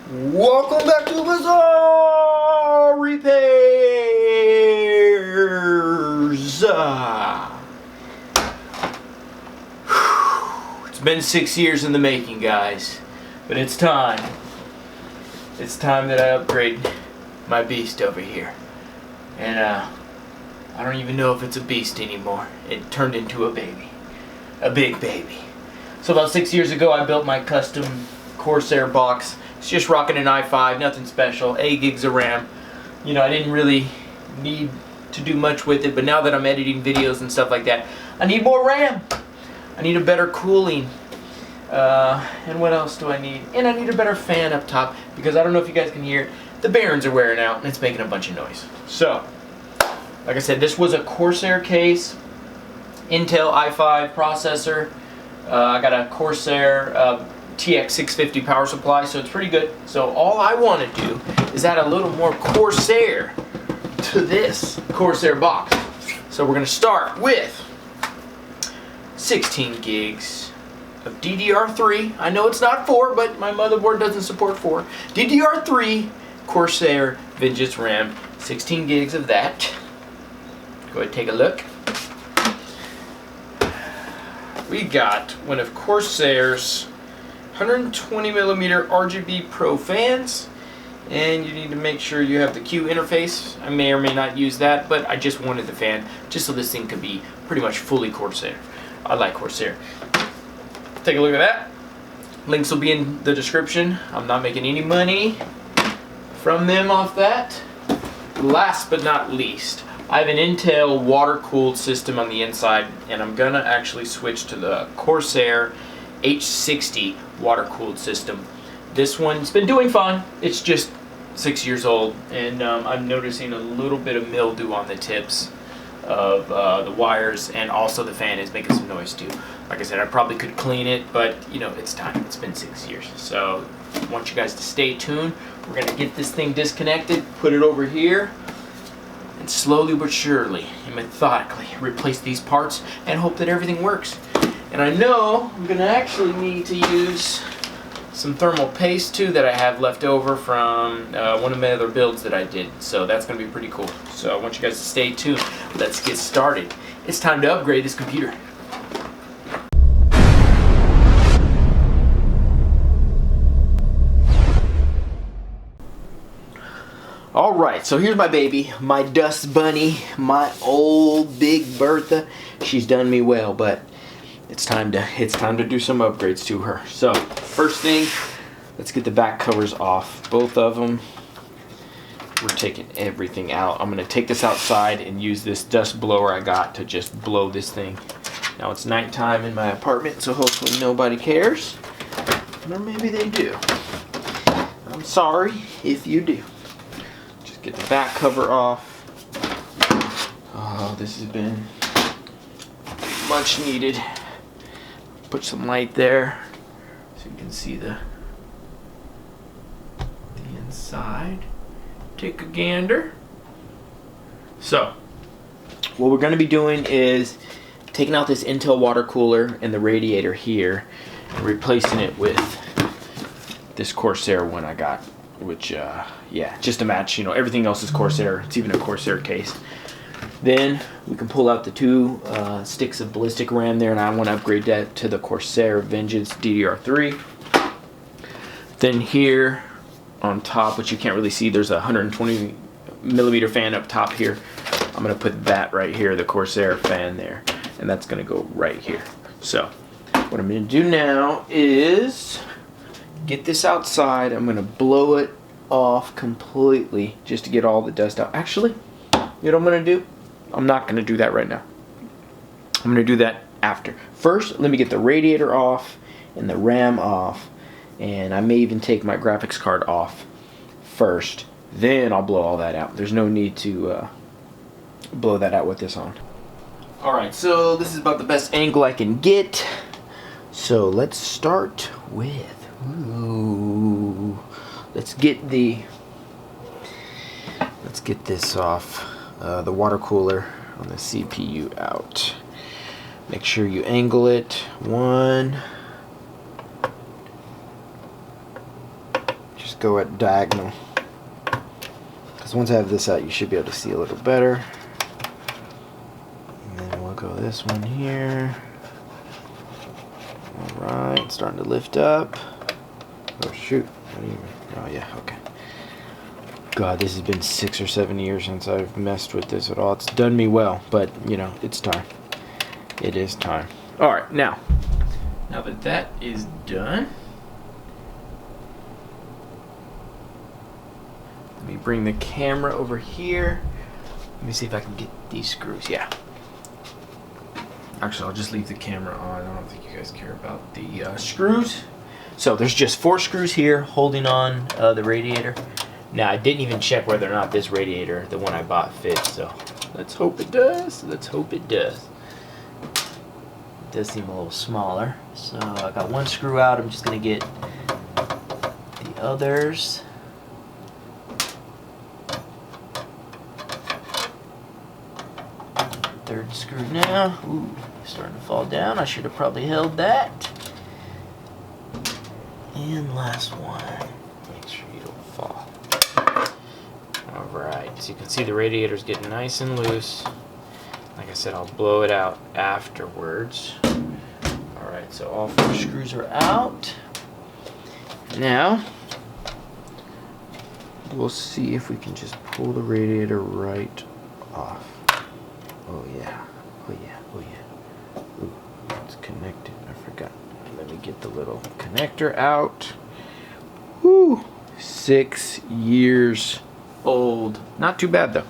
Welcome back to Bazzar Repairs. It's been 6 years in the making, guys, but it's time. It's time that I upgrade my beast over here. And I don't even know if it's a beast anymore. It turned into a baby. A big baby. So about 6 years ago I built my custom Corsair box. It's just rocking an i5, nothing special, 8 gigs of RAM. You know, I didn't really need to do much with it, but now that I'm editing videos and stuff like that, I need more RAM. I need a better cooling. And what else do I need? And I need a better fan up top, because I don't know if you guys can hear it, the bearings are wearing out and it's making a bunch of noise. So, like I said, this was a Corsair case, Intel i5 processor. I got a Corsair TX650 power supply, so it's pretty good. So all I want to do is add a little more Corsair to this Corsair box. So we're going to start with 16 gigs of DDR3. I know it's not 4, but my motherboard doesn't support 4. DDR3 Corsair Vengence Ram, 16 gigs of that. Go ahead and take a look. We got one of Corsair's 120mm RGB Pro fans, and you need to make sure you have the CUE interface. I may or may not use that, but I just wanted the fan just so this thing could be pretty much fully Corsair. I like Corsair. Take a look at that. Links will be in the description. I'm not making any money from them off that. Last but not least, I have an Intel water-cooled system on the inside, and I'm gonna actually switch to the Corsair H60 water-cooled system. This one's been doing fine. It's just 6 years old, and I'm noticing a little bit of mildew on the tips of the wires, and also the fan is making some noise too. Like I said, I probably could clean it, but you know, it's time. It's been 6 years. So I want you guys to stay tuned. We're gonna get this thing disconnected, put it over here, and slowly but surely and methodically replace these parts and hope that everything works. And I know I'm going to actually need to use some thermal paste too that I have left over from one of my other builds that I did. So that's going to be pretty cool. So I want you guys to stay tuned. Let's get started. It's time to upgrade this computer. Alright, so here's my baby, my dust bunny, my old Big Bertha. She's done me well, but it's time to do some upgrades to her. So, first thing, let's get the back covers off. Both of them. We're taking everything out. I'm going to take this outside and use this dust blower I got to just blow this thing. Now it's nighttime in my apartment, so hopefully nobody cares. Or maybe they do. I'm sorry if you do. Get the back cover off. Oh, this has been much needed. Put some light there so you can see the inside. Take a gander. So, what we're going to be doing is taking out this Intel water cooler and the radiator here and replacing it with this Corsair one I got. Which, yeah, just to match, you know, everything else is Corsair. It's even a Corsair case. Then we can pull out the 2 sticks of ballistic RAM there, and I want to upgrade that to the Corsair Vengence DDR3. Then here on top, which you can't really see, there's a 120mm fan up top here. I'm going to put that right here, the Corsair fan there, and that's going to go right here. So what I'm going to do now is get this outside. I'm going to blow it off completely just to get all the dust out. Actually, you know what I'm going to do? I'm not going to do that right now. I'm going to do that after. First, let me get the radiator off and the RAM off, and I may even take my graphics card off first. Then I'll blow all that out. There's no need to blow that out with this on. Alright, so this is about the best angle I can get. So let's start with let's get this off, the water cooler on the CPU out. Make sure you angle it 1, just go at diagonal. Because once I have this out, you should be able to see a little better. And then we'll go this one here. Alright, starting to lift up. Oh shoot. Oh yeah, okay. God, this has been 6 or 7 years since I've messed with this at all. It's done me well, but you know, it's time. It is time. Alright, now that that is done, let me bring the camera over here. Let me see if I can get these screws. Yeah. Actually, I'll just leave the camera on. I don't think you guys care about the screws. So there's just 4 screws here holding on the radiator. Now, I didn't even check whether or not this radiator, the one I bought, fits. So let's hope it does. Let's hope it does. It does seem a little smaller. So I got 1 screw out. I'm just going to get the others. Third screw now. Ooh, starting to fall down. I should have probably held that. And last one. Make sure you don't fall. Alright, so you can see the radiator's getting nice and loose. Like I said, I'll blow it out afterwards. Alright, so all 4 screws are out. Now, we'll see if we can just pull the radiator right off. Oh yeah, oh yeah, oh yeah. Ooh, it's connected, I forgot. Let me get the little connector out. Woo! 6 years old. Not too bad though.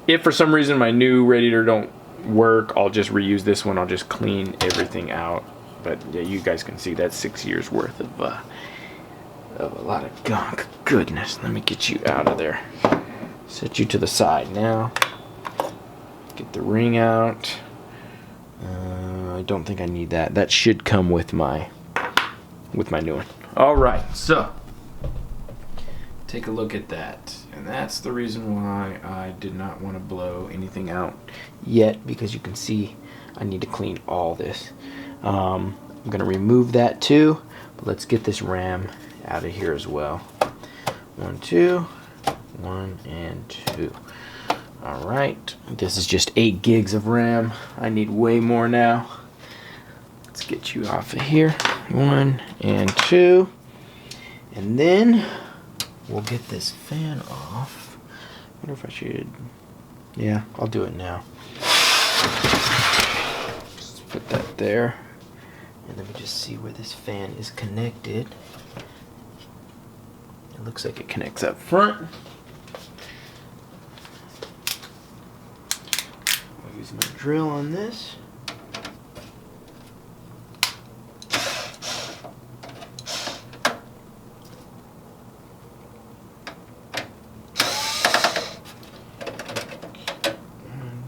If for some reason my new radiator don't work, I'll just reuse this one. I'll just clean everything out. But yeah, you guys can see that's 6 years worth of a lot of gunk. Goodness, let me get you out of there. Set you to the side now. Get the ring out. I don't think I need that. That should come with my new one. All right, so take a look at that. And that's the reason why I did not want to blow anything out yet, because you can see I need to clean all this. I'm going to remove that too, but let's get this RAM out of here as well. 1, 2, 1 and 2. All right, this is just 8 gigs of RAM. I need way more now. Let's get you off of here. 1 and 2. And then we'll get this fan off. I wonder if I should. Yeah, I'll do it now. Just put that there. And let me just see where this fan is connected. It looks like it connects up front. I'll use my drill on this.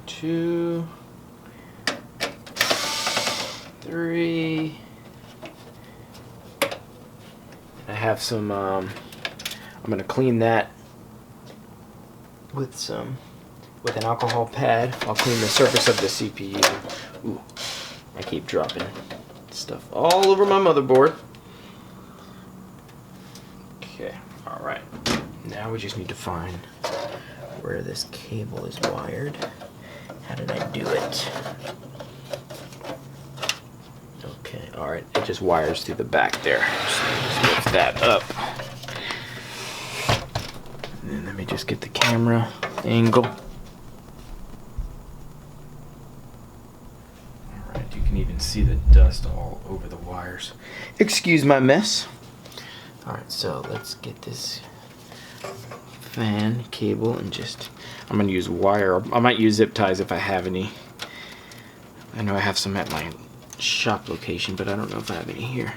Two, 3. I have some, I'm going to clean that with an alcohol pad. I'll clean the surface of the CPU. Ooh, I keep dropping stuff all over my motherboard. Okay, alright. Now we just need to find where this cable is wired. How did I do it? Okay, alright, it just wires through the back there. So just lift that up. And then let me just get the camera angle. Alright, you can even see the dust all over the wires. Excuse my mess. Alright, so let's get this fan cable and just, I'm going to use wire. I might use zip ties if I have any. I know I have some at my shop location, but I don't know if I have any here.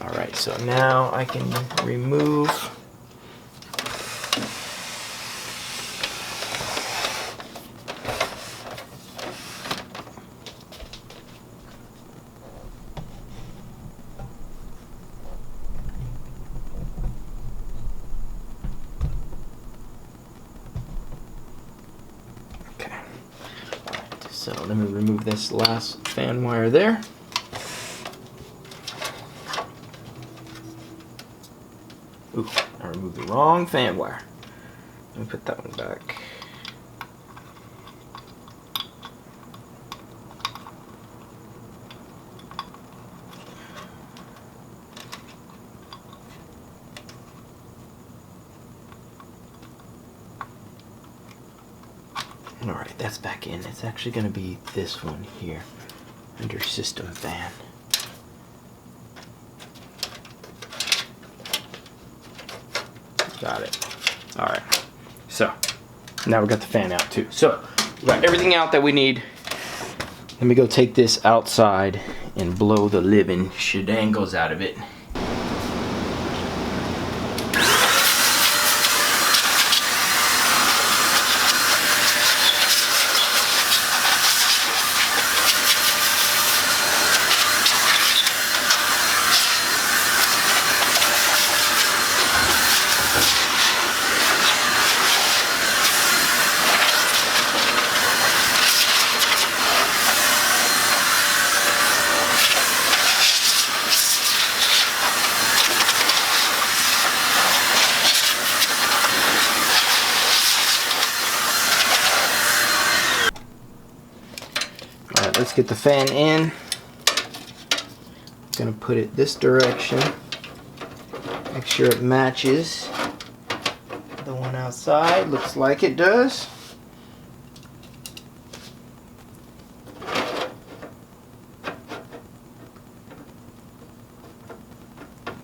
Alright, so now I can remove So let me remove this last fan wire there. Ooh, I removed the wrong fan wire. Let me put that one back. Alright, that's back in. It's actually going to be this one here, under system fan. Got it. Alright, so now we got the fan out too. So we got everything out that we need. Let me go take this outside and blow the living shedangles out of it. Alright, let's get the fan in. I'm gonna put it this direction. Make sure it matches the one outside. Looks like it does.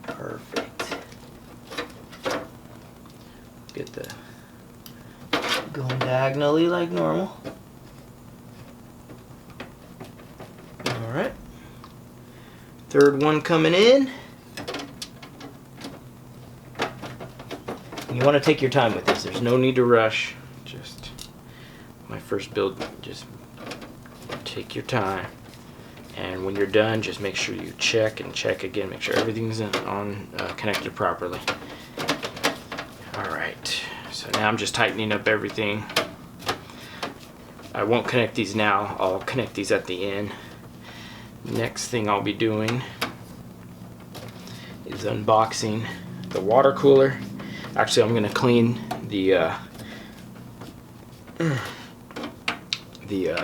Perfect. Get the going diagonally like normal. Alright. Third one coming in. You want to take your time with this. There's no need to rush. Just my first build, just take your time. And when you're done, just make sure you check and check again. Make sure everything's connected properly. Alright. So now I'm just tightening up everything. I won't connect these now. I'll connect these at the end. Next thing I'll be doing is unboxing the water cooler. Actually, I'm going to clean the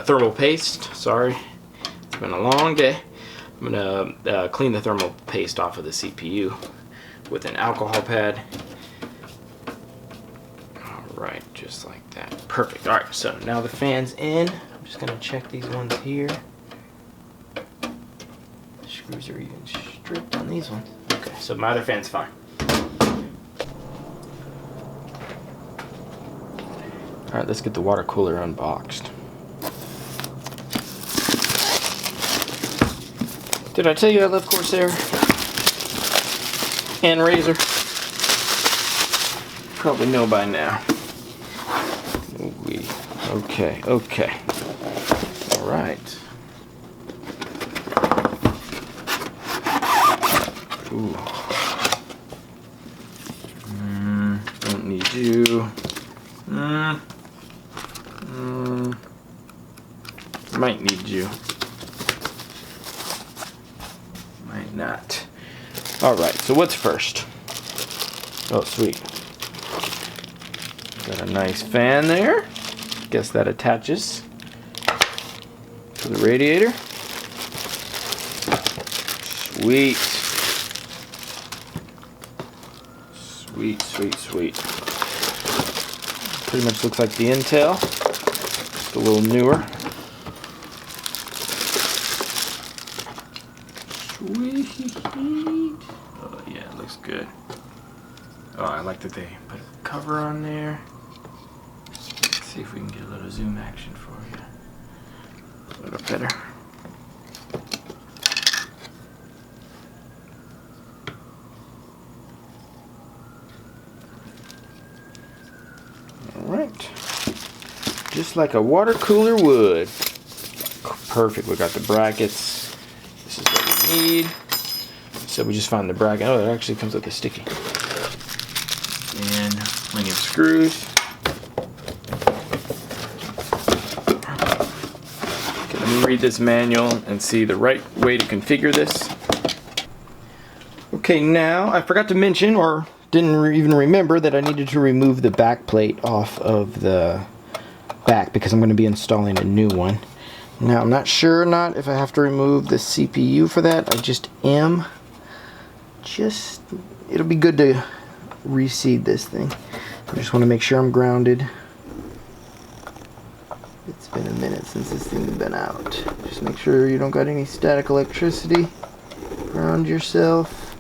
thermal paste. Sorry, it's been a long day. I'm going to clean the thermal paste off of the CPU with an alcohol pad. Alright, just like that. Perfect. Alright, so now the fan's in. I'm just going to check these ones here. Screws are even stripped on these ones. Okay, so my other fan's fine. Alright, let's get the water cooler unboxed. Did I tell you I love Corsair and Razor? Probably know by now. Okay. Alright. Ooh. Don't need you. Might need you. Might not. Alright, so what's first? Oh, sweet. Got a nice fan there. Guess that attaches to the radiator. Sweet. Sweet. Pretty much looks like the Intel, just a little newer. Sweet. Oh yeah, it looks good. Oh, I like that they put a cover on there. Let's see if we can get a little zoom action for you. A little better. Alright, just like a water cooler would. Perfect, we got the brackets. This is what we need. So we just found the bracket. Oh, it actually comes with a sticky. And plenty of screws. Okay, let me read this manual and see the right way to configure this. Okay, now I forgot to mention, or didn't even remember that I needed to remove the back plate off of the back because I'm going to be installing a new one. Now I'm not sure or not if I have to remove the CPU for that. I just am. It'll be good to reseed this thing. I just want to make sure I'm grounded. It's been a minute since this thing's been out. Just make sure you don't got any static electricity. Ground yourself.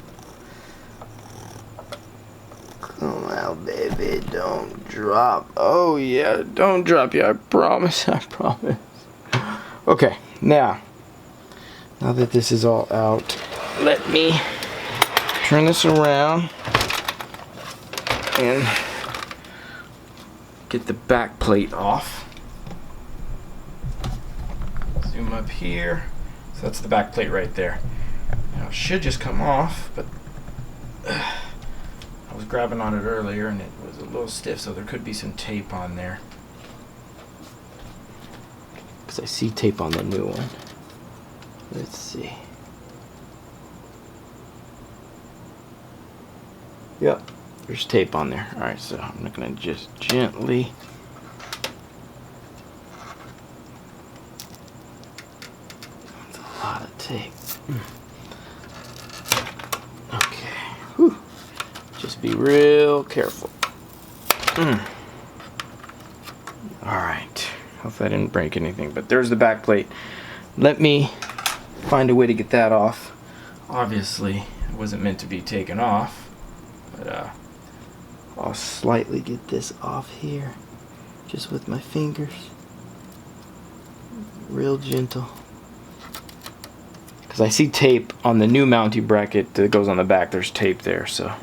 Come out, baby. Don't drop. Oh yeah, don't drop you. I promise. I promise. Okay, now that this is all out, let me turn this around and get the back plate off. Zoom up here. So that's the back plate right there. Now it should just come off, but I was grabbing on it earlier and it was a little stiff, so there could be some tape on there. Because I see tape on the new one. Let's see. Yep, there's tape on there. Alright, so I'm going to just gently that's a lot of tape. Okay. Whew. Just be real careful. Alright. Hopefully I didn't break anything, but there's the back plate. Let me find a way to get that off. Obviously, it wasn't meant to be taken off, but I'll slightly get this off here, just with my fingers. Real gentle. Because I see tape on the new mounting bracket that goes on the back. There's tape there, so.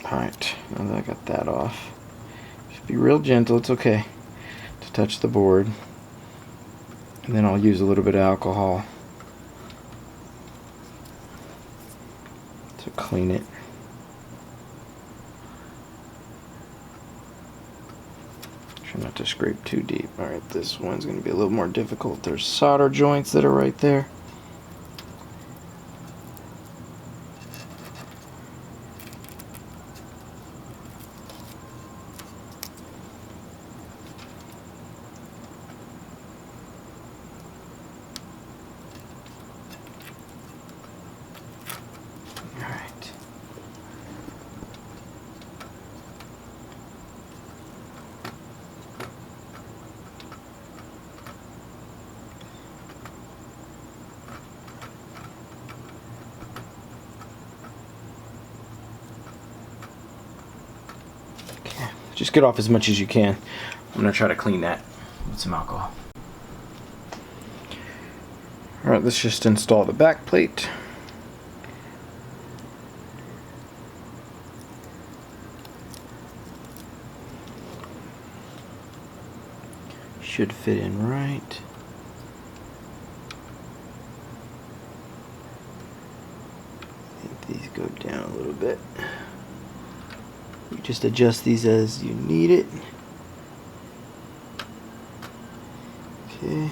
Alright, now that I got that off, just be real gentle, it's okay to touch the board. And then I'll use a little bit of alcohol to clean it. Try not to scrape too deep. Alright, this one's going to be a little more difficult. There's solder joints that are right there. Just get off as much as you can. I'm going to try to clean that with some alcohol. Alright, let's just install the back plate. Should fit in right. I think these go down a little bit. You just adjust these as you need it. Okay.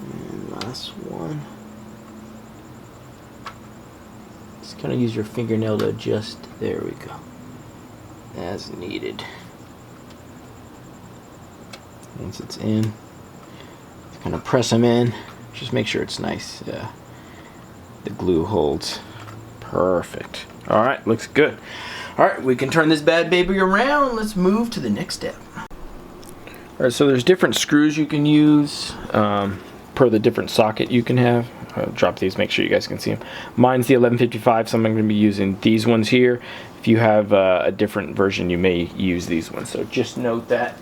And last one. Just kind of use your fingernail to adjust. There we go. As needed. Once it's in, kind of press them in. Just make sure it's nice. The glue holds perfect. Alright, looks good. Alright, we can turn this bad baby around. Let's move to the next step. Alright, so there's different screws you can use per the different socket you can have. I'll drop these, make sure you guys can see them. Mine's the 1155, so I'm going to be using these ones here. If you have a different version, you may use these ones, so just note that.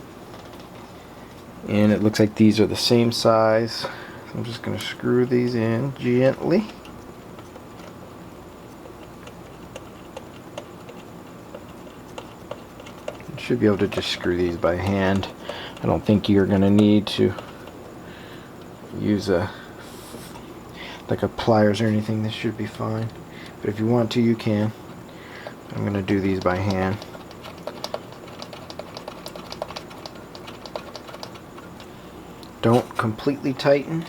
And it looks like these are the same size. I'm just going to screw these in gently. Should be able to just screw these by hand. I don't think you're going to need to use like a pliers or anything. This should be fine. But if you want to, you can. I'm going to do these by hand. Don't completely tighten.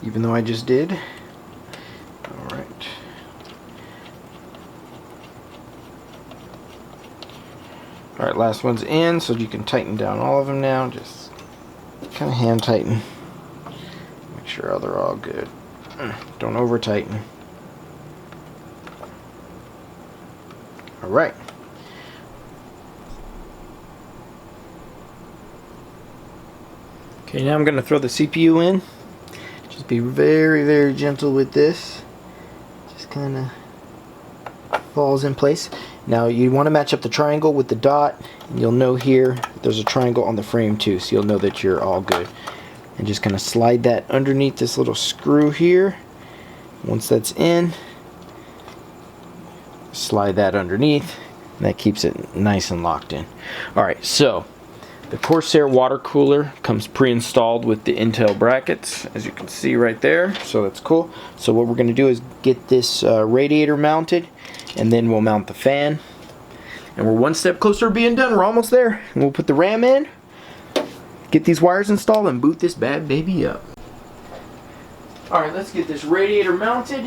Even though I just did. Alright. Alright, last one's in, so you can tighten down all of them now. Just kind of hand tighten. Make sure they're all good. Don't over tighten. Alright. Okay, now I'm going to throw the CPU in. Just be very, very gentle with this. Just kind of falls in place. Now you want to match up the triangle with the dot, and you'll know here there's a triangle on the frame too, so you'll know that you're all good. And just kind of slide that underneath this little screw here. Once that's in, slide that underneath, and that keeps it nice and locked in. Alright, so the Corsair water cooler comes pre-installed with the Intel brackets, as you can see right there, so that's cool. So what we're going to do is get this radiator mounted, and then we'll mount the fan. And we're one step closer to being done. We're almost there. And we'll put the RAM in, get these wires installed, and boot this bad baby up. Alright, let's get this radiator mounted.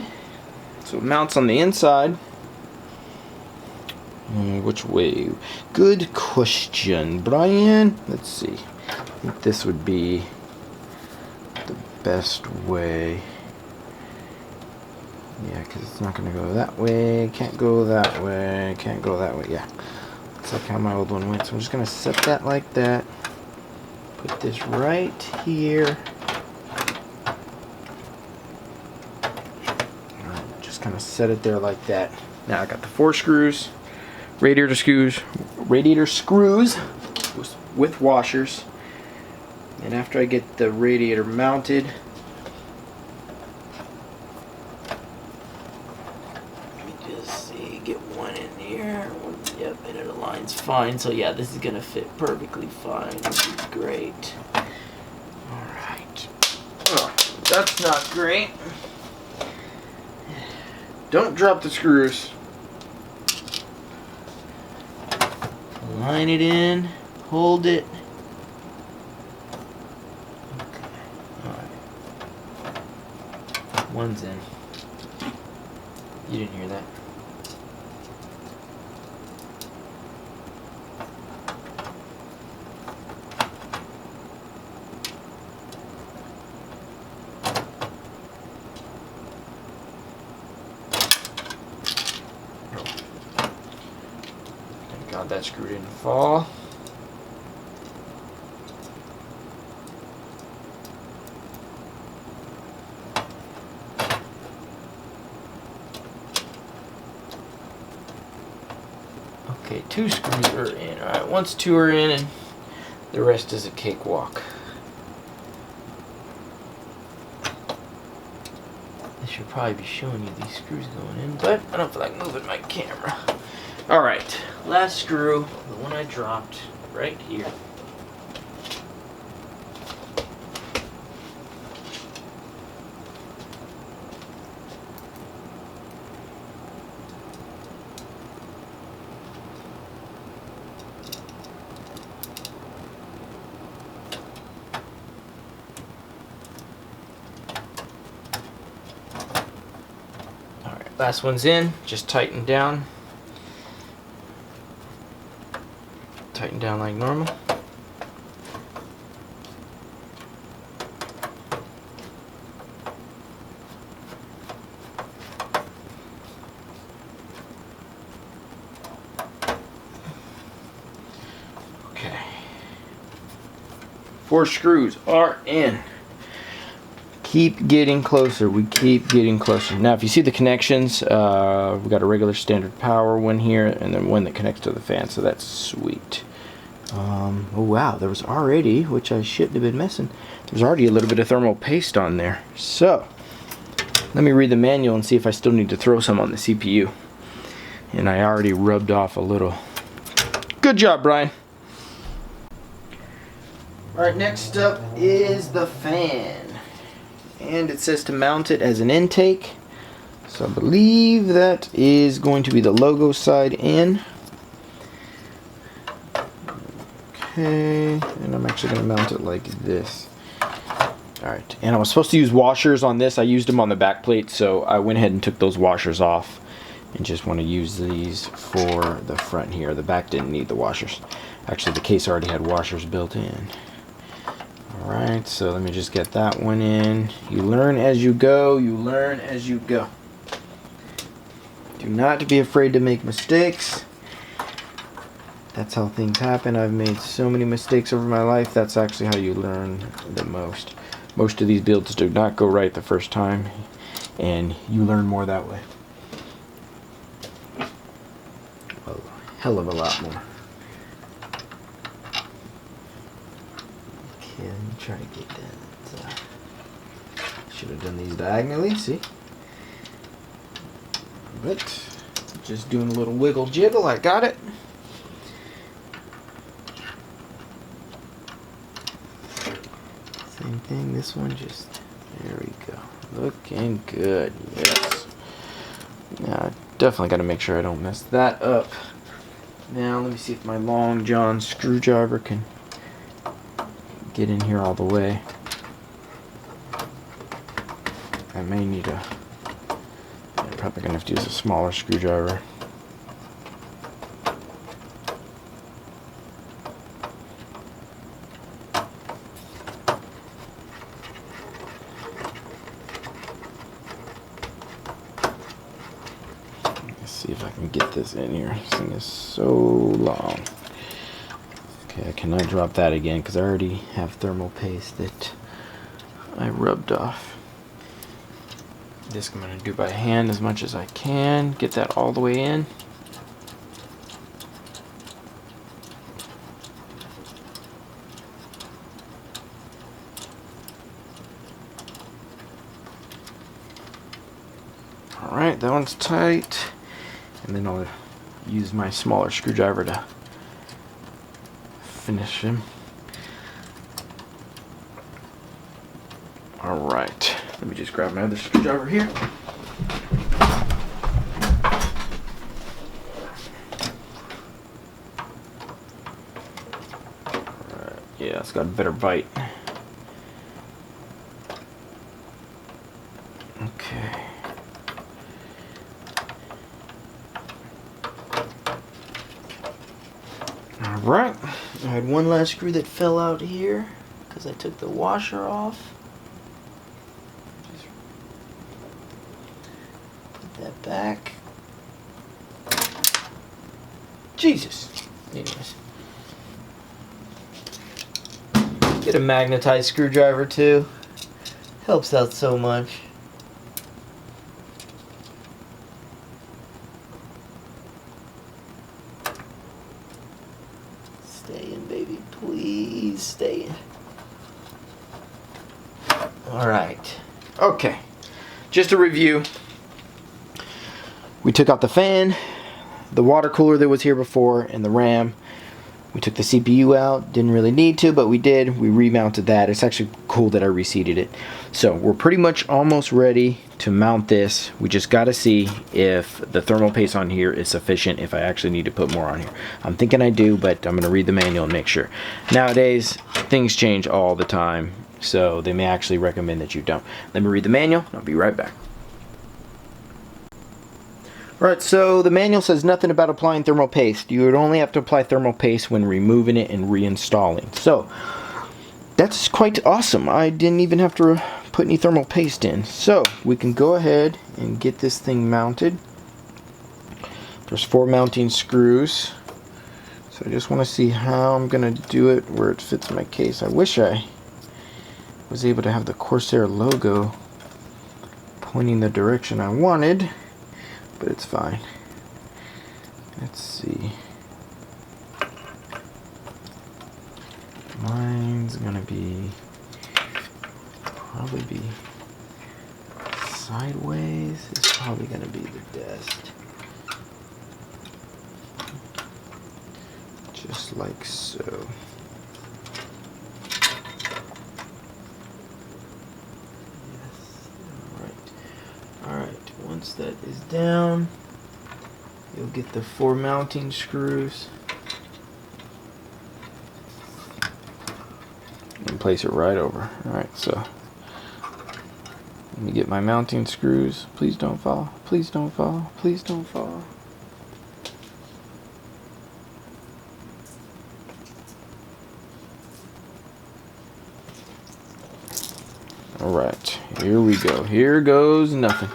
So it mounts on the inside. Which way? Good question, Brian. Let's see. I think this would be the best way. Yeah, because it's not going to go that way. Can't go that way. Can't go that way. Yeah. Looks like how my old one went. So I'm just going to set that like that. Put this right here. Alright, just kind of set it there like that. Now I got the 4 screws. Radiator screws with washers, and after I get the radiator mounted, let me just see, get one in here. Yep, and it aligns fine. So yeah, this is gonna fit perfectly fine, which is great. Alright. Oh, that's not great. Don't drop the screws. Line it in, hold it. Okay, alright. One's in. You didn't hear that. God, that screw didn't fall. Okay, 2 screws are in. Alright, once 2 are in, and the rest is a cakewalk. I should probably be showing you these screws going in, but I don't feel like moving my camera. Alright, last screw, the one I dropped right here. Alright, last one's in, just tighten down. Tighten down like normal. Okay. 4 screws are in. Keep getting closer. We keep getting closer. Now, if you see the connections, we got a regular standard power one here, and then one that connects to the fan. So that's sweet. Oh wow, there was already, which I shouldn't have been missing. There's already a little bit of thermal paste on there. So let me read the manual and see if I still need to throw some on the CPU. And I already rubbed off a little. Good job, Brian. Alright, next up is the fan. And it says to mount it as an intake. So I believe that is going to be the logo side in. Okay, and I'm actually going to mount it like this. Alright, and I was supposed to use washers on this. I used them on the back plate, so I went ahead and took those washers off. And just want to use these for the front here. The back didn't need the washers. Actually, the case already had washers built in. Alright, so let me just get that one in. You learn as you go. You learn as you go. Do not be afraid to make mistakes. That's how things happen. I've made so many mistakes over my life. That's actually how you learn the most. Most of these builds do not go right the first time, and you learn more that way. A hell of a lot more. Okay, let me try to get that. Should have done these diagonally, see? But just doing a little wiggle jiggle, I got it. Same thing, this one just, there we go. Looking good, yes. Now, definitely got to make sure I don't mess that up. Now, let me see if my Long John screwdriver can get in here all the way. I may need a, I'm probably going to have to use a smaller screwdriver. See if I can get this in here. This thing is so long. Okay, I cannot drop that again because I already have thermal paste that I rubbed off. This I'm going to do by hand as much as I can. Get that all the way in. Alright, that one's tight. And then I'll use my smaller screwdriver to finish him. Alright, let me just grab my other screwdriver here. Alright, yeah, it's got a better bite. Okay. Alright, I had one last screw that fell out here because I took the washer off. Just put that back. Jesus. Anyways. Get a magnetized screwdriver too. Helps out so much. Stay in, baby. Please stay in. Alright. Okay. Just a review. We took out the fan, the water cooler that was here before, and the RAM. We took the CPU out. Didn't really need to, but we did. We remounted that. It's actually cool that I reseated it. So we're pretty much almost ready to mount this. We just got to see if the thermal paste on here is sufficient, if I actually need to put more on here. I'm thinking I do, but I'm going to read the manual and make sure. Nowadays, things change all the time, so they may actually recommend that you don't. Let me read the manual, and I'll be right back. Alright, so the manual says nothing about applying thermal paste. You would only have to apply thermal paste when removing it and reinstalling. So, that's quite awesome. I didn't even have to put any thermal paste in. So, we can go ahead and get this thing mounted. There's 4 mounting screws. So I just want to see how I'm going to do it where it fits my case. I wish I was able to have the Corsair logo pointing the direction I wanted. But it's fine. Let's see. Mine's gonna probably be sideways. It's probably gonna be the best. Just like so. Yes. Alright. Alright. Once that is down, you'll get the 4 mounting screws and place it right over. Alright, so let me get my mounting screws. Please don't fall. Please don't fall. Please don't fall. Alright, here we go. Here goes nothing.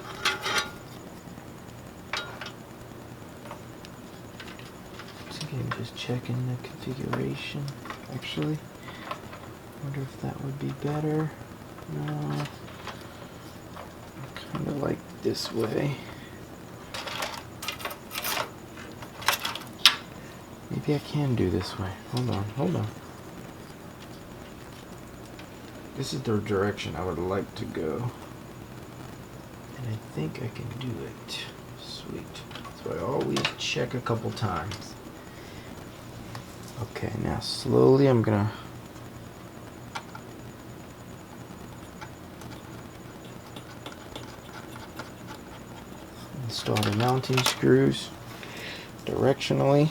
So again, just checking the configuration. Actually, wonder if that would be better. No. Kind of like this way. Maybe I can do this way. Hold on, hold on. This is the direction I would like to go. And I think I can do it. Sweet. So I always check a couple times. Okay, now slowly I'm gonna install the mounting screws directionally.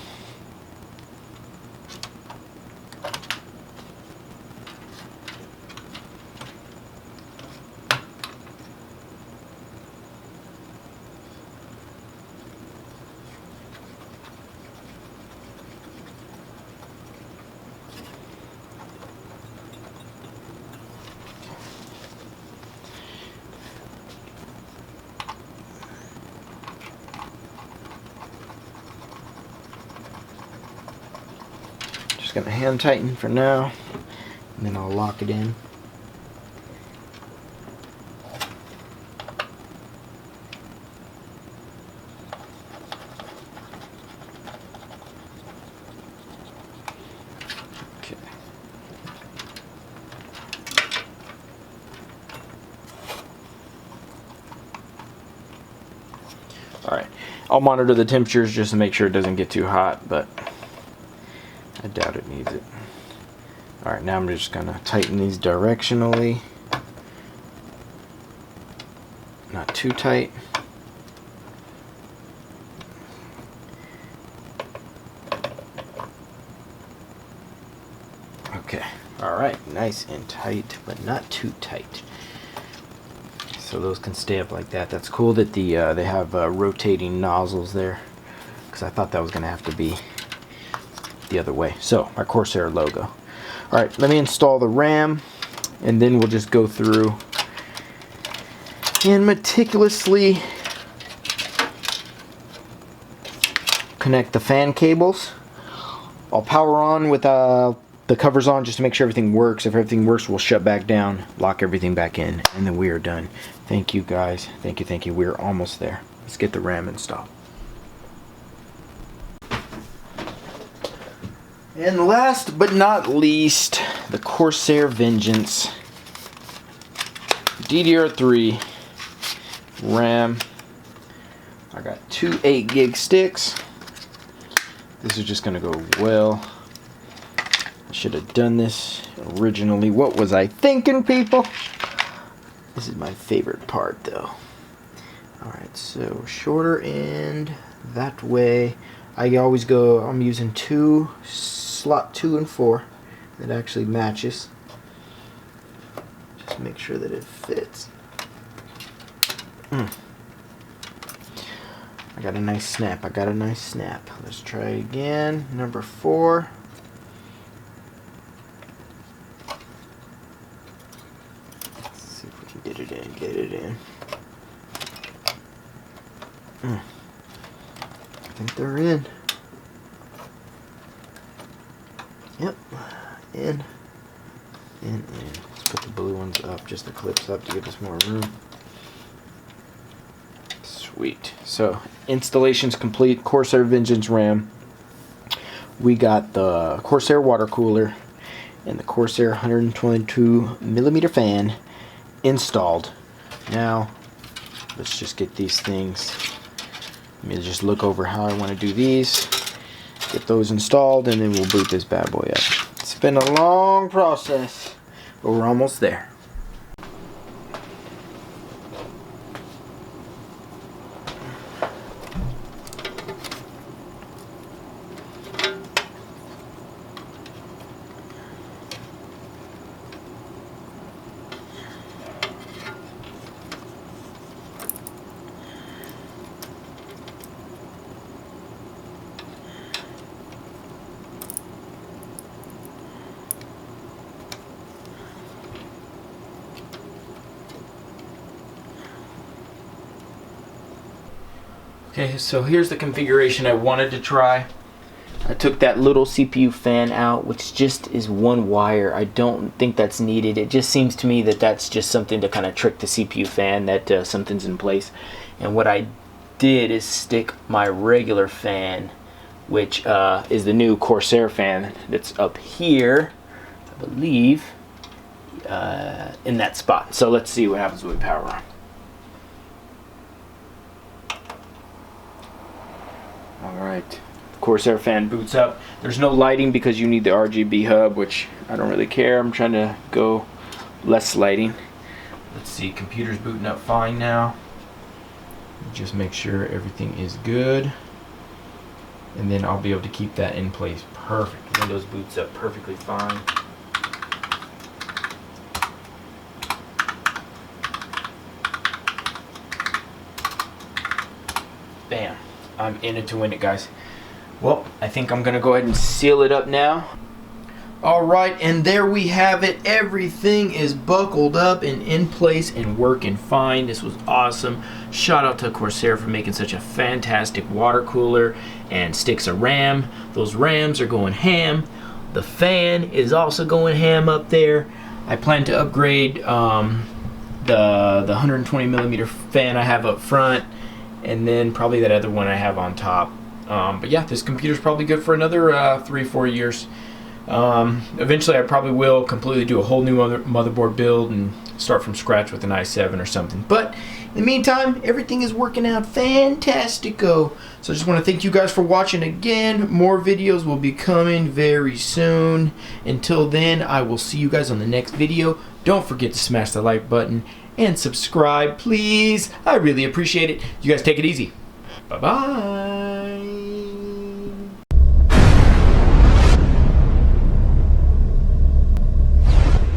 Just gonna hand tighten for now, and then I'll lock it in. Okay. Alright, I'll monitor the temperatures just to make sure it doesn't get too hot, but I doubt it needs it. Alright, now I'm just going to tighten these directionally. Not too tight. Okay, alright, nice and tight, but not too tight. So those can stay up like that. That's cool that they have rotating nozzles there, because I thought that was going to have to be the other way. So my Corsair logo. Alright, let me install the RAM, and then we'll just go through and meticulously connect the fan cables. I'll power on with the covers on just to make sure everything works. If everything works, we'll shut back down, lock everything back in, and then we are done. Thank you guys. Thank you, thank you. We're almost there. Let's get the RAM installed. And last but not least, the Corsair Vengence DDR3 RAM. I got 2 8 gig sticks. This is just gonna go well. I should have done this originally. What was I thinking, people? This is my favorite part though. Alright, so shorter end that way. I always go, I'm using slot 2 and 4 that actually matches. Just make sure that it fits. I got a nice snap. I got a nice snap. Let's try again. Number 4. Let's see if we can get it in. Get it in. I think they're in. Yep. In. Let's put the blue ones up, just the clips up to give us more room. Sweet. So, installation's complete. Corsair Vengence Ram. We got the Corsair water cooler and the Corsair 122mm fan installed. Now, let's just get these things. Let me just look over how I want to do these. Get those installed, and then we'll boot this bad boy up. It's been a long process, but we're almost there. Okay, so here's the configuration I wanted to try. I took that little CPU fan out, which just is one wire. I don't think that's needed. It just seems to me that that's just something to kind of trick the CPU fan that something's in place. And what I did is stick my regular fan, which is the new Corsair fan that's up here, I believe, in that spot. So let's see what happens when we power on. All right. Corsair fan boots up. There's no lighting because you need the RGB hub, which I don't really care. I'm trying to go less lighting. Let's see, computer's booting up fine now. Just make sure everything is good, and then I'll be able to keep that in place. Perfect. Windows boots up perfectly fine. Bam. I'm in it to win it, guys. Well, I think I'm gonna go ahead and seal it up now. Alright, and there we have it. Everything is buckled up and in place and working fine. This was awesome. Shout out to Corsair for making such a fantastic water cooler and sticks of RAM. Those RAMs are going ham. The fan is also going ham up there. I plan to upgrade the 120 millimeter fan I have up front, and then probably that other one I have on top. But yeah, this computer's probably good for another 3-4 years. Eventually I probably will completely do a whole new motherboard build and start from scratch with an i7 or something. But in the meantime, everything is working out fantastico. So I just want to thank you guys for watching again. More videos will be coming very soon. Until then, I will see you guys on the next video. Don't forget to smash the like button and subscribe, please. I really appreciate it. You guys take it easy. Bye-bye.